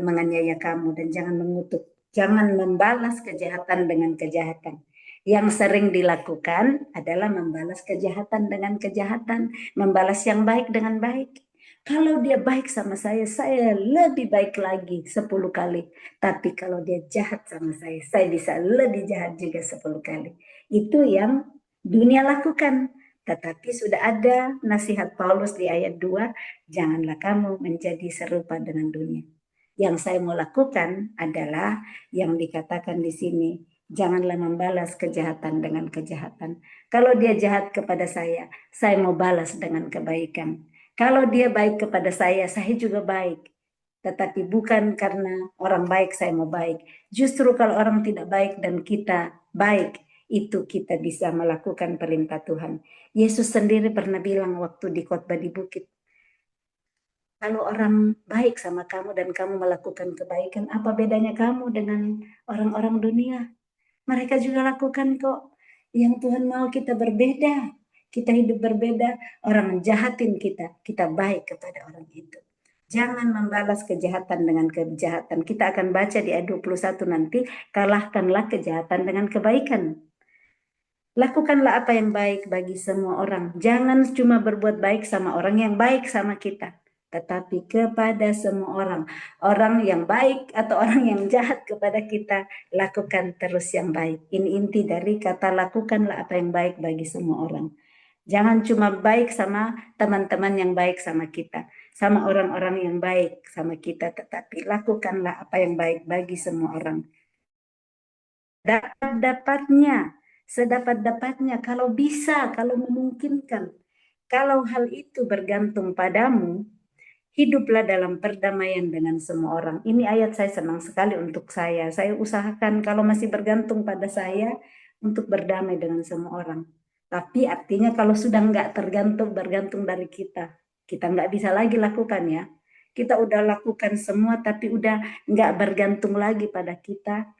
menganiaya kamu dan jangan mengutuk. Jangan membalas kejahatan dengan kejahatan. Yang sering dilakukan adalah membalas kejahatan dengan kejahatan, membalas yang baik dengan baik. Kalau dia baik sama saya lebih baik lagi 10 kali. Tapi kalau dia jahat sama saya bisa lebih jahat juga 10 kali. Itu yang dunia lakukan. Tetapi sudah ada nasihat Paulus di ayat 2, janganlah kamu menjadi serupa dengan dunia. Yang saya mau lakukan adalah yang dikatakan di sini, janganlah membalas kejahatan dengan kejahatan. Kalau dia jahat kepada saya mau balas dengan kebaikan. Kalau dia baik kepada saya juga baik. tetapi bukan karena orang baik saya mau baik. Justru kalau orang tidak baik dan kita baik, itu kita bisa melakukan perintah Tuhan. Yesus sendiri pernah bilang waktu di khotbah di bukit, kalau orang baik sama kamu dan kamu melakukan kebaikan, apa bedanya kamu dengan orang-orang dunia? Mereka juga lakukan kok. Yang Tuhan mau kita berbeda. Kita hidup berbeda. Orang jahatin kita, kita baik kepada orang itu. Jangan membalas kejahatan dengan kejahatan. Kita akan baca di ayat 21 nanti, kalahkanlah kejahatan dengan kebaikan. Lakukanlah apa yang baik bagi semua orang. Jangan cuma berbuat baik sama orang yang baik sama kita, tetapi kepada semua orang. Orang yang baik atau orang yang jahat kepada kita, lakukan terus yang baik. Ini inti dari kata lakukanlah apa yang baik bagi semua orang. Jangan cuma baik sama teman-teman yang baik sama kita, sama orang-orang yang baik sama kita, tetapi lakukanlah apa yang baik bagi semua orang. Dapat-dapatnya, sedapat-dapatnya, kalau bisa, kalau memungkinkan. Kalau hal itu bergantung padamu, hiduplah dalam perdamaian dengan semua orang. Ini ayat saya senang sekali untuk saya. Saya usahakan kalau masih bergantung pada saya untuk berdamai dengan semua orang. Tapi artinya kalau sudah nggak bergantung dari kita nggak bisa lagi lakukan ya. Kita udah lakukan semua tapi udah nggak bergantung lagi pada kita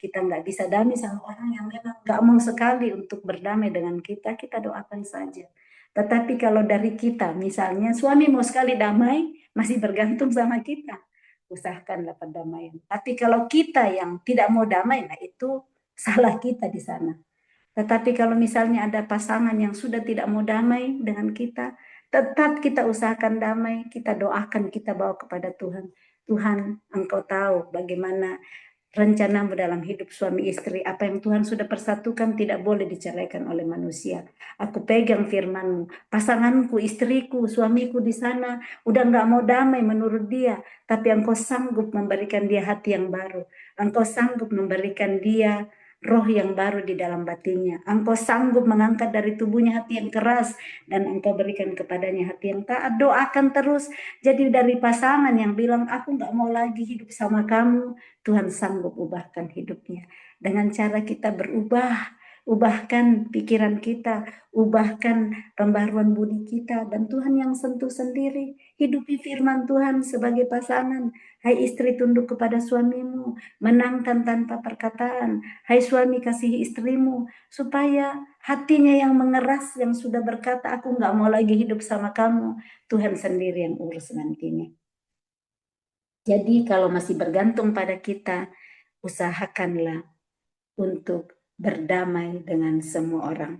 nggak bisa damai sama orang yang memang nggak mau sekali untuk berdamai dengan kita doakan saja. Tetapi kalau dari kita, misalnya suami mau sekali damai, masih bergantung sama kita, usahakanlah perdamaian. Tapi kalau kita yang tidak mau damai, nah itu salah kita di sana. Tetapi kalau misalnya ada pasangan yang sudah tidak mau damai dengan kita, tetap kita usahakan damai, kita doakan, kita bawa kepada Tuhan. Tuhan, Engkau tahu bagaimana rencanamu dalam hidup suami istri. Apa yang Tuhan sudah persatukan tidak boleh diceraikan oleh manusia. Aku pegang firman-Mu. Pasanganku, istriku, suamiku di sana udah nggak mau damai menurut dia. Tapi Engkau sanggup memberikan dia hati yang baru. Engkau sanggup memberikan dia roh yang baru di dalam batinnya. Engkau sanggup mengangkat dari tubuhnya hati yang keras dan Engkau berikan kepadanya hati yang taat. Doakan terus. Jadi dari pasangan yang bilang aku nggak mau lagi hidup sama kamu, Tuhan sanggup ubahkan hidupnya. Dengan cara kita berubah, ubahkan pikiran kita, ubahkan pembaruan budi kita, dan Tuhan yang sentuh sendiri. Hidupi firman Tuhan sebagai pasangan. Hai istri, tunduk kepada suamimu, menangkan tanpa perkataan. Hai suami, kasihi istrimu, supaya hatinya yang mengeras, yang sudah berkata, aku nggak mau lagi hidup sama kamu, Tuhan sendiri yang urus nantinya. Jadi kalau masih bergantung pada kita, usahakanlah untuk berdamai dengan semua orang.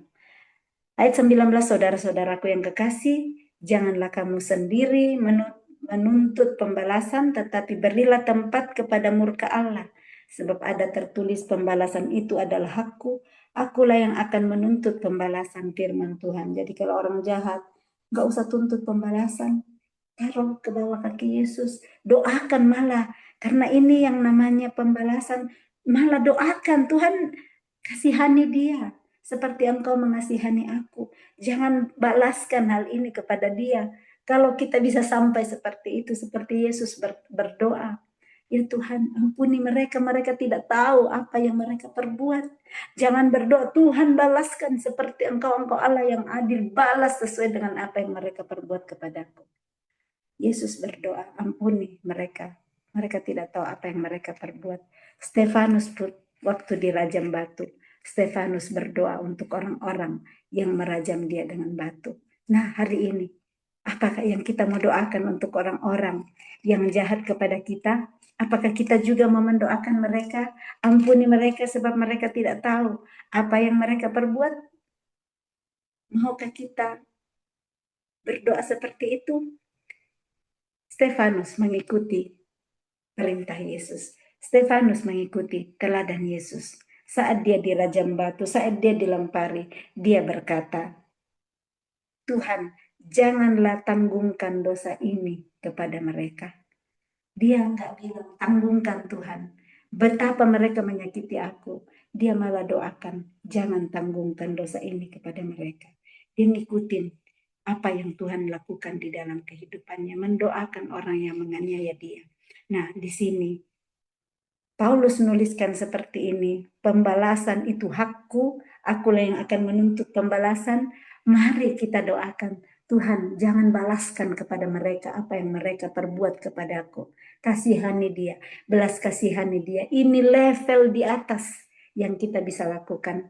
Ayat 19, saudara-saudaraku yang kekasih, janganlah kamu sendiri menuntut pembalasan, tetapi berilah tempat kepada murka Allah. Sebab ada tertulis pembalasan itu adalah hakku, akulah yang akan menuntut pembalasan, firman Tuhan. Jadi kalau orang jahat, gak usah tuntut pembalasan. Taruh ke bawah kaki Yesus, doakan malah, karena ini yang namanya pembalasan, malah doakan, Tuhan kasihani dia, seperti engkau mengasihani aku. Jangan balaskan hal ini kepada dia. Kalau kita bisa sampai seperti itu, seperti Yesus berdoa, ya Tuhan ampuni mereka, mereka tidak tahu apa yang mereka perbuat. Jangan berdoa, Tuhan balaskan seperti engkau Allah yang adil, balas sesuai dengan apa yang mereka perbuat kepadaku. Yesus berdoa, ampuni mereka. Mereka tidak tahu apa yang mereka perbuat. Stefanus waktu dirajam batu, Stefanus berdoa untuk orang-orang yang merajam dia dengan batu. Nah, hari ini, apakah yang kita mau doakan untuk orang-orang yang jahat kepada kita? Apakah kita juga mau mendoakan mereka? Ampuni mereka sebab mereka tidak tahu apa yang mereka perbuat. Maukah kita berdoa seperti itu? Stefanus mengikuti perintah Yesus. Stefanus mengikuti teladan Yesus. Saat dia dirajam batu, saat dia dilempari, dia berkata, Tuhan, janganlah tanggungkan dosa ini kepada mereka. Dia enggak bilang, tanggungkan Tuhan. Betapa mereka menyakiti aku. Dia malah doakan, jangan tanggungkan dosa ini kepada mereka. Dia ngikutin apa yang Tuhan lakukan di dalam kehidupannya, mendoakan orang yang menganiaya dia. Nah, di sini Paulus menuliskan seperti ini, pembalasan itu hakku, akulah yang akan menuntut pembalasan. Mari kita doakan, Tuhan jangan balaskan kepada mereka apa yang mereka perbuat kepadaku. Kasihani dia, belas kasihani dia. Ini level di atas yang kita bisa lakukan.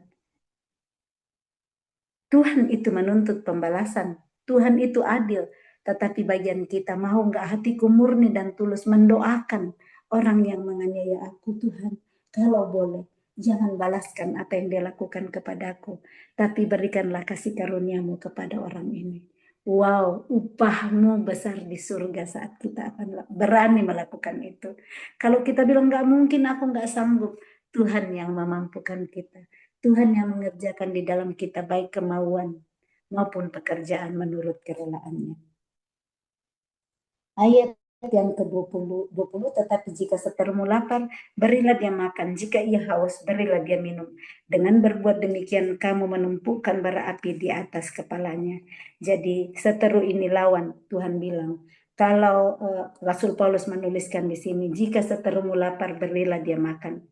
Tuhan itu menuntut pembalasan, Tuhan itu adil. Tetapi bagian kita mau nggak hatiku murni dan tulus mendoakan orang yang menganiaya aku, Tuhan. Kalau boleh, jangan balaskan apa yang dia lakukan kepadaku. Tapi berikanlah kasih karuniamu kepada orang ini. Wow, upahmu besar di surga saat kita akan berani melakukan itu. Kalau kita bilang nggak mungkin, aku nggak sanggup. Tuhan yang memampukan kita. Tuhan yang mengerjakan di dalam kita baik kemauan maupun pekerjaan menurut kerelaannya. Ayat yang ke-20, tetapi jika seterumu lapar, berilah dia makan. Jika ia haus, berilah dia minum. Dengan berbuat demikian, kamu menumpukan bara api di atas kepalanya. Jadi seteru ini lawan, Tuhan bilang. Kalau Rasul Paulus menuliskan di sini, jika seterumu lapar, berilah dia makan.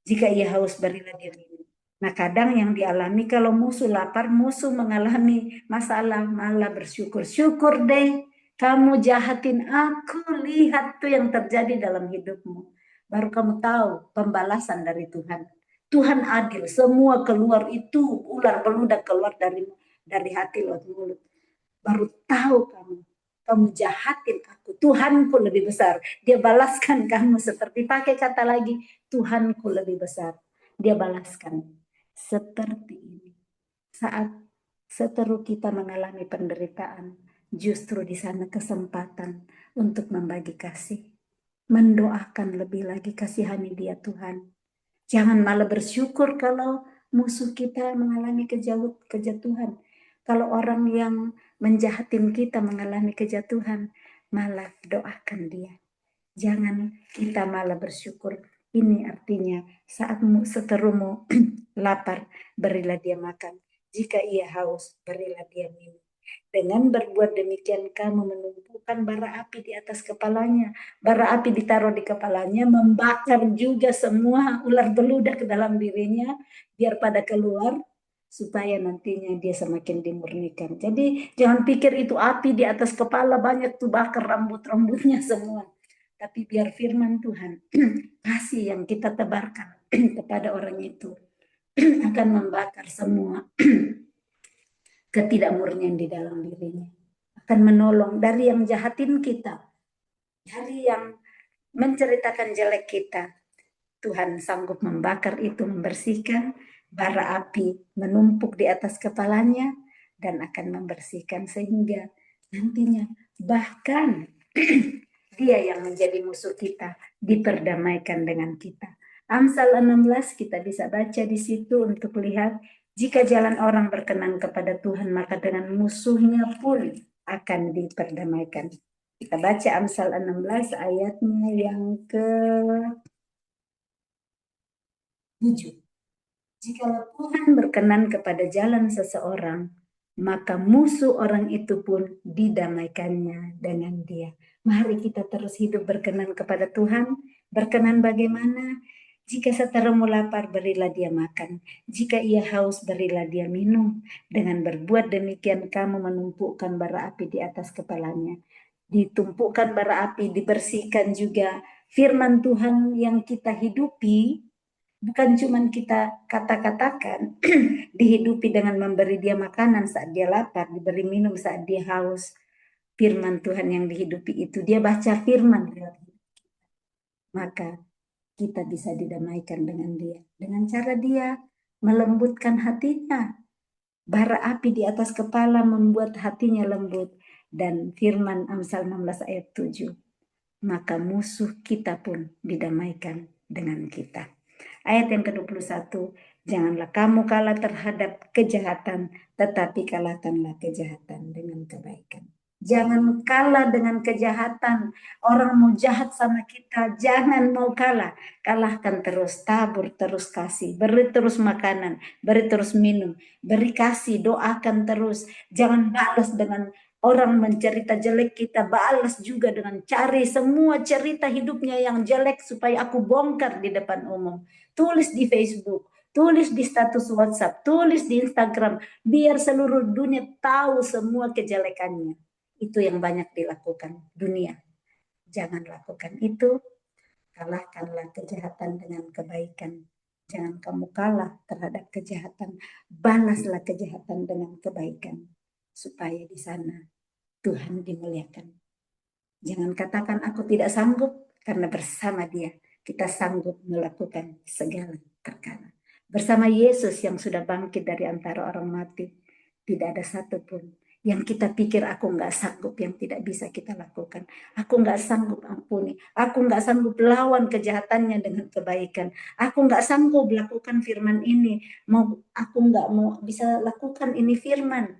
Jika ia haus, berilah dia minum. Nah, kadang yang dialami kalau musuh lapar, musuh mengalami masalah, malah bersyukur. Syukur deh, kamu jahatin aku, lihat tuh yang terjadi dalam hidupmu. Baru kamu tahu pembalasan dari Tuhan. Tuhan adil, semua keluar itu, ular beludak keluar dari hati lewat mulut. Baru tahu kamu jahatin aku. Tuhanku lebih besar. Dia balaskan kamu seperti pakai kata lagi, Tuhanku lebih besar. Dia balaskan seperti ini. Saat seteru kita mengalami penderitaan, justru di sana kesempatan untuk membagi kasih. Mendoakan lebih lagi, kasihani dia Tuhan. Jangan malah bersyukur kalau musuh kita mengalami kejatuhan. Kalau orang yang menjahatin kita mengalami kejatuhan, malah doakan dia. Jangan kita malah bersyukur. Ini artinya saat seterumu lapar, berilah dia makan. Jika ia haus, berilah dia minum. Dengan berbuat demikian kamu menumpukan bara api di atas kepalanya. Bara api ditaruh di kepalanya, membakar juga semua ular beludak ke dalam dirinya, biar pada keluar, supaya nantinya dia semakin dimurnikan. Jadi jangan pikir itu api di atas kepala banyak tuh bakar rambut-rambutnya semua. Tapi biar firman Tuhan, kasih yang kita tebarkan kepada orang itu akan membakar semua ketidakmurnian di dalam dirinya. Akan menolong dari yang jahatin kita, dari yang menceritakan jelek kita. Tuhan sanggup membakar itu, membersihkan, bara api menumpuk di atas kepalanya dan akan membersihkan sehingga nantinya bahkan dia yang menjadi musuh kita diperdamaikan dengan kita. Amsal 16 kita bisa baca di situ untuk lihat jika jalan orang berkenan kepada Tuhan maka dengan musuhnya pun akan diperdamaikan. Kita baca Amsal 16 ayatnya yang ke-7. Jikalau Tuhan berkenan kepada jalan seseorang, maka musuh orang itu pun didamaikannya dengan dia. Mari kita terus hidup berkenan kepada Tuhan. Berkenan bagaimana? Jika seterumu lapar, berilah dia makan. Jika ia haus, berilah dia minum. Dengan berbuat demikian, kamu menumpukan bara api di atas kepalanya. Ditumpukkan bara api, dibersihkan juga firman Tuhan yang kita hidupi. Bukan cuma kita kata-katakan, dihidupi dengan memberi dia makanan saat dia lapar, diberi minum saat dia haus. Firman Tuhan yang dihidupi itu, dia baca firman. Maka kita bisa didamaikan dengan dia. Dengan cara dia melembutkan hatinya. Bara api di atas kepala membuat hatinya lembut. Dan firman Amsal 16 ayat 7. Maka musuh kita pun didamaikan dengan kita. Ayat yang ke-21, janganlah kamu kalah terhadap kejahatan, tetapi kalahkanlah kejahatan dengan kebaikan. Jangan kalah dengan kejahatan. Orang mau jahat sama kita, jangan mau kalah. Kalahkan terus, tabur terus kasih, beri terus makanan, beri terus minum, beri kasih, doakan terus. Jangan balas dengan orang mencerita jelek kita, balas juga dengan cari semua cerita hidupnya yang jelek supaya aku bongkar di depan umum. Tulis di Facebook, tulis di status WhatsApp, tulis di Instagram, biar seluruh dunia tahu semua kejelekannya. Itu yang banyak dilakukan dunia. Jangan lakukan itu, kalahkanlah kejahatan dengan kebaikan. Jangan kamu kalah terhadap kejahatan, balaslah kejahatan dengan kebaikan. Supaya di sana Tuhan dimuliakan. Jangan katakan aku tidak sanggup, karena bersama Dia kita sanggup melakukan segala perkara. Bersama Yesus yang sudah bangkit dari antara orang mati, tidak ada satupun yang kita pikir aku nggak sanggup yang tidak bisa kita lakukan. Aku nggak sanggup ampuni. Aku nggak sanggup lawan kejahatannya dengan kebaikan. Aku nggak sanggup lakukan firman ini. Aku nggak mau bisa lakukan ini firman.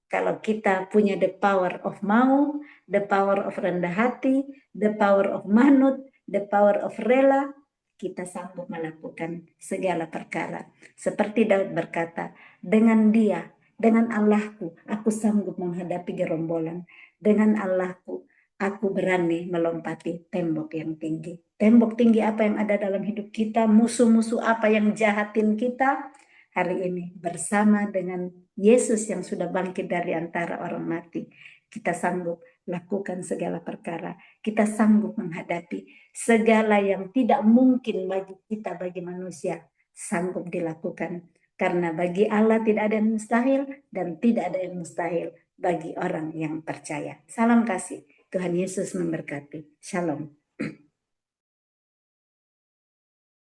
Kalau kita punya the power of mau, the power of rendah hati, the power of manut, the power of rela, kita sanggup melakukan segala perkara. Seperti Daud berkata, dengan Dia, dengan Allahku, aku sanggup menghadapi gerombolan. Dengan Allahku, aku berani melompati tembok yang tinggi. Tembok tinggi apa yang ada dalam hidup kita, musuh-musuh apa yang jahatin kita, hari ini bersama dengan Yesus yang sudah bangkit dari antara orang mati. Kita sanggup lakukan segala perkara. Kita sanggup menghadapi segala yang tidak mungkin bagi kita, bagi manusia. Sanggup dilakukan. Karena bagi Allah tidak ada yang mustahil dan tidak ada yang mustahil bagi orang yang percaya. Salam kasih. Tuhan Yesus memberkati. Shalom.